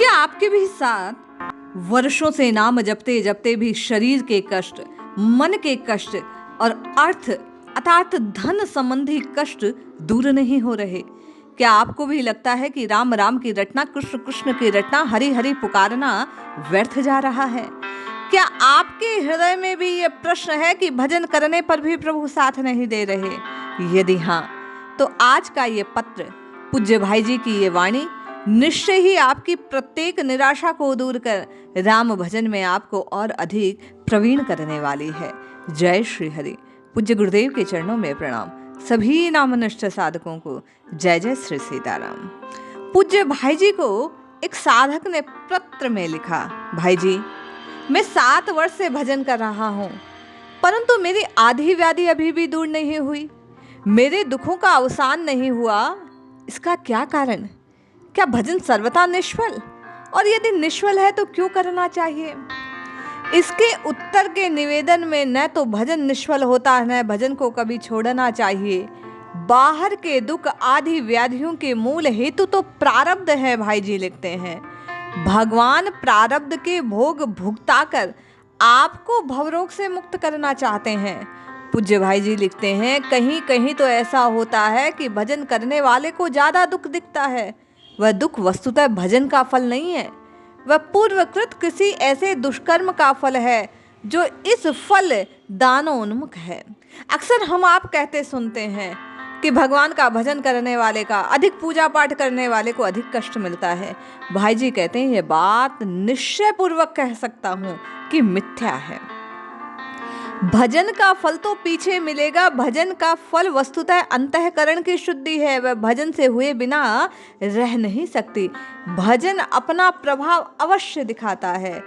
क्या आपके भी साथ वर्षों से नाम जपते जपते भी शरीर के कष्ट, मन के कष्ट और अर्थ अर्थात धन संबंधी कष्ट दूर नहीं हो रहे? क्या आपको भी लगता है कि राम राम की रटना, कृष्ण कृष्ण की रटना, हरि हरि पुकारना व्यर्थ जा रहा है? क्या आपके हृदय में भी ये प्रश्न है कि भजन करने पर भी प्रभु साथ नहीं दे रहे? यदि हाँ, तो आज का ये पत्र, पूज्य भाई जी की ये वाणी निश्चय ही आपकी प्रत्येक निराशा को दूर कर राम भजन में आपको और अधिक प्रवीण करने वाली है। जय श्री हरि। पूज्य गुरुदेव के चरणों में प्रणाम। सभी नामनिष्ठ साधकों को जय जय श्री सीताराम। पूज्य भाई जी को एक साधक ने पत्र में लिखा, भाई जी, मैं 7 वर्ष से भजन कर रहा हूँ, परंतु मेरी आधी व्याधि अभी भी दूर नहीं हुई, मेरे दुखों का अवसान नहीं हुआ। इसका क्या कारण? क्या भजन सर्वथा निष्फल? और यदि निष्फल है तो क्यों करना चाहिए? इसके उत्तर के निवेदन में न तो भजन निष्फल होता है, न भजन को कभी छोड़ना चाहिए। बाहर के दुख आदि व्याधियों के मूल हेतु तो प्रारब्ध है, भाई जी लिखते हैं। भगवान प्रारब्ध के भोग भुगताकर आपको भवरोग से मुक्त करना चाहते हैं। पूज्य भाई जी लिखते हैं, कहीं कहीं तो ऐसा होता है कि भजन करने वाले को ज्यादा दुख दिखता है। वह दुख वस्तुतः भजन का फल नहीं है, वह पूर्वकृत किसी ऐसे दुष्कर्म का फल है जो इस फल दानोन्मुख है। अक्सर हम आप कहते सुनते हैं कि भगवान का भजन करने वाले का, अधिक पूजा पाठ करने वाले को अधिक कष्ट मिलता है। भाई जी कहते हैं, ये बात निश्चय पूर्वक कह सकता हूं कि मिथ्या है। भजन का फल तो पीछे मिलेगा। भजन का फल वस्तुतः अंतःकरण की शुद्धि है, वह भजन से हुए बिना रह नहीं सकती। भजन अपना प्रभाव अवश्य दिखाता है।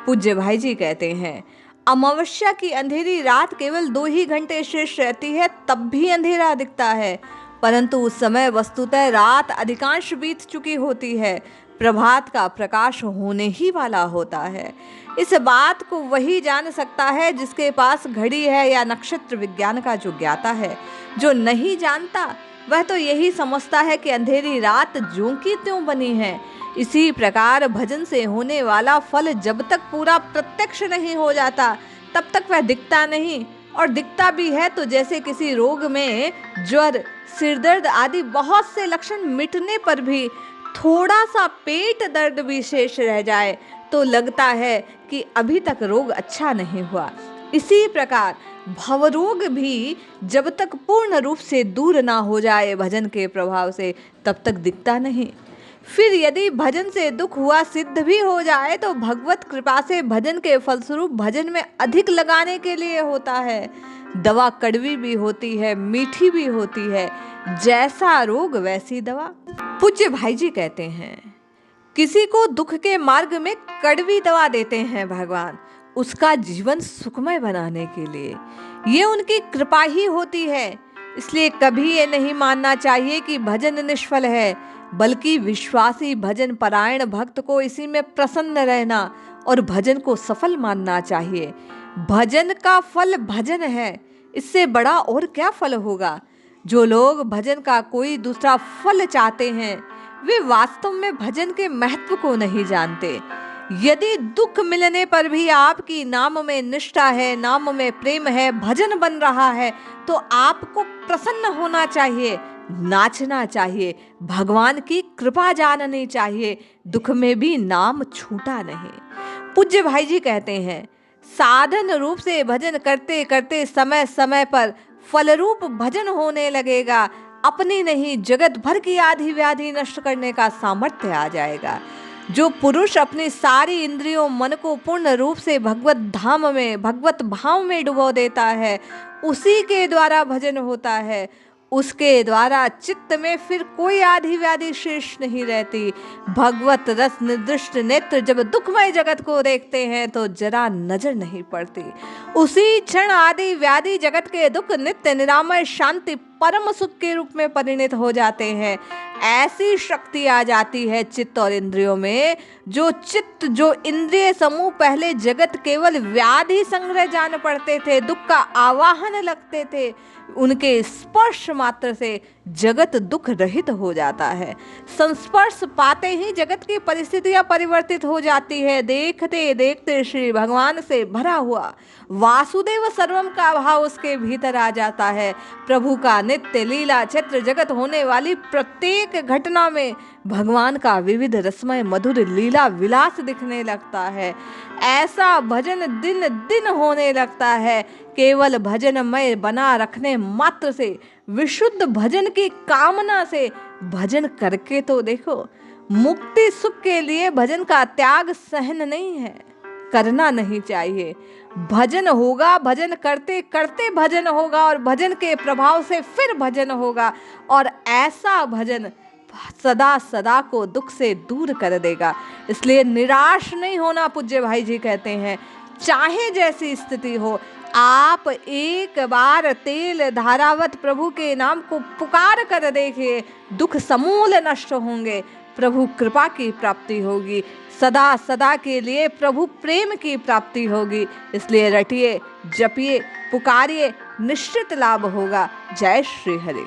पूज्य भाई जी कहते हैं, अमावस्या की अंधेरी रात केवल 2 ही घंटे शेष रहती है, तब भी अंधेरा दिखता है, परंतु उस समय वस्तुतः रात अधिकांश बीत चुकी होती है, प्रभात का प्रकाश होने ही वाला होता है। इस बात को वही जान सकता है जिसके पास घड़ी है या नक्षत्र विज्ञान का जो ज्ञाता है। जो नहीं जानता वह तो यही समझता है कि अंधेरी रात ज्यों की त्यों बनी है। इसी प्रकार भजन से होने वाला फल जब तक पूरा प्रत्यक्ष नहीं हो जाता तब तक वह दिखता नहीं, और दिखता भी है तो जैसे किसी रोग में ज्वर, सिरदर्द आदि बहुत से लक्षण मिटने पर भी थोड़ा सा पेट दर्द भी शेष रह जाए तो लगता है कि अभी तक रोग अच्छा नहीं हुआ। इसी प्रकार भवरोग भी जब तक पूर्ण रूप से दूर ना हो जाए भजन के प्रभाव से तब तक दिखता नहीं। फिर यदि भजन से दुख हुआ सिद्ध भी हो जाए तो भगवत कृपा से भजन के फलस्वरूप भजन में अधिक लगाने के लिए होता है। दवा कड़वी भी होती है, मीठी भी होती है, जैसा रोग वैसी दवा। पूज्य भाई जी कहते हैं, किसी को दुख के मार्ग में कड़वी दवा देते हैं भगवान, उसका जीवन सुखमय बनाने के लिए। ये उनकी कृपा ही होती है। इसलिए कभी ये नहीं मानना चाहिए कि भजन निष्फल है, बल्कि विश्वासी भजन परायण भक्त को इसी में प्रसन्न रहना और भजन को सफल मानना चाहिए। भजन का फल भजन है, इससे बड़ा और क्या फल होगा? जो लोग भजन का कोई दूसरा फल चाहते हैं वे वास्तव में भजन के महत्व को नहीं जानते। यदि दुख मिलने पर भी आपकी नाम में निष्ठा है, नाम में प्रेम है, भजन बन रहा है, तो आपको प्रसन्न होना चाहिए, नाचना चाहिए, भगवान की कृपा जाननी चाहिए। दुख में भी नाम छूटा नहीं। पूज्य भाई जी कहते हैं, साधन रूप से भजन करते करते समय समय पर फलरूप भजन होने लगेगा। अपनी नहीं जगत भर की आधी व्याधि नष्ट करने का सामर्थ्य आ जाएगा। जो पुरुष अपनी सारी इंद्रियों मन को पूर्ण रूप से भगवत धाम में, भगवत भाव में डुबो देता है, उसी के द्वारा भजन होता है। उसके द्वारा चित्त में फिर कोई आधी व्याधि शेष नहीं रहती। भगवत रस निर्दिष्ट नेत्र जब दुखमय जगत को देखते हैं तो जरा नजर नहीं पड़ती। उसी क्षण आदि व्याधि जगत के दुख नित्य निरामय शांति परम सुख के रूप में परिणत हो जाते हैं। ऐसी शक्ति आ जाती है चित्त और इंद्रियों में, जो इंद्रिय समूह पहले जगत केवल व्याधि संग्रह जान पड़ते थे, दुख का आवाहन लगते थे, उनके स्पर्श मात्र से जगत दुख रहित हो जाता है। संस्पर्श पाते ही जगत की परिस्थितियां परिवर्तित हो जाती है। देखते देखते श्री भगवान से भरा हुआ वासुदेव सर्वम का भाव उसके भीतर आ जाता है। प्रभु का नित्य लीला चित्र जगत होने वाली प्रत्येक घटना में भगवान का विविध रसमय मधुर लीला विलास दिखने लगता है। ऐसा भजन दिन दिन होने लगता है। केवल भजनमय बना रखने मात्र से, विशुद्ध भजन की कामना से भजन करके तो देखो। मुक्ति सुख के लिए भजन का त्याग सहन नहीं है, करना नहीं चाहिए। भजन होगा, भजन करते करते भजन होगा और भजन के प्रभाव से फिर भजन होगा और ऐसा भजन सदा सदा को दुख से दूर कर देगा। इसलिए निराश नहीं होना, पूज्य भाई जी कहते हैं। चाहे जैसी स्थिति हो, आप एक बार तेल धारावत प्रभु के नाम को पुकार कर देखिए, दुख समूल नष्ट होंगे, प्रभु कृपा की प्राप्ति होगी, सदा सदा के लिए प्रभु प्रेम की प्राप्ति होगी। इसलिए रटिए, जपिए, पुकारिए, निश्चित लाभ होगा। जय श्री हरि।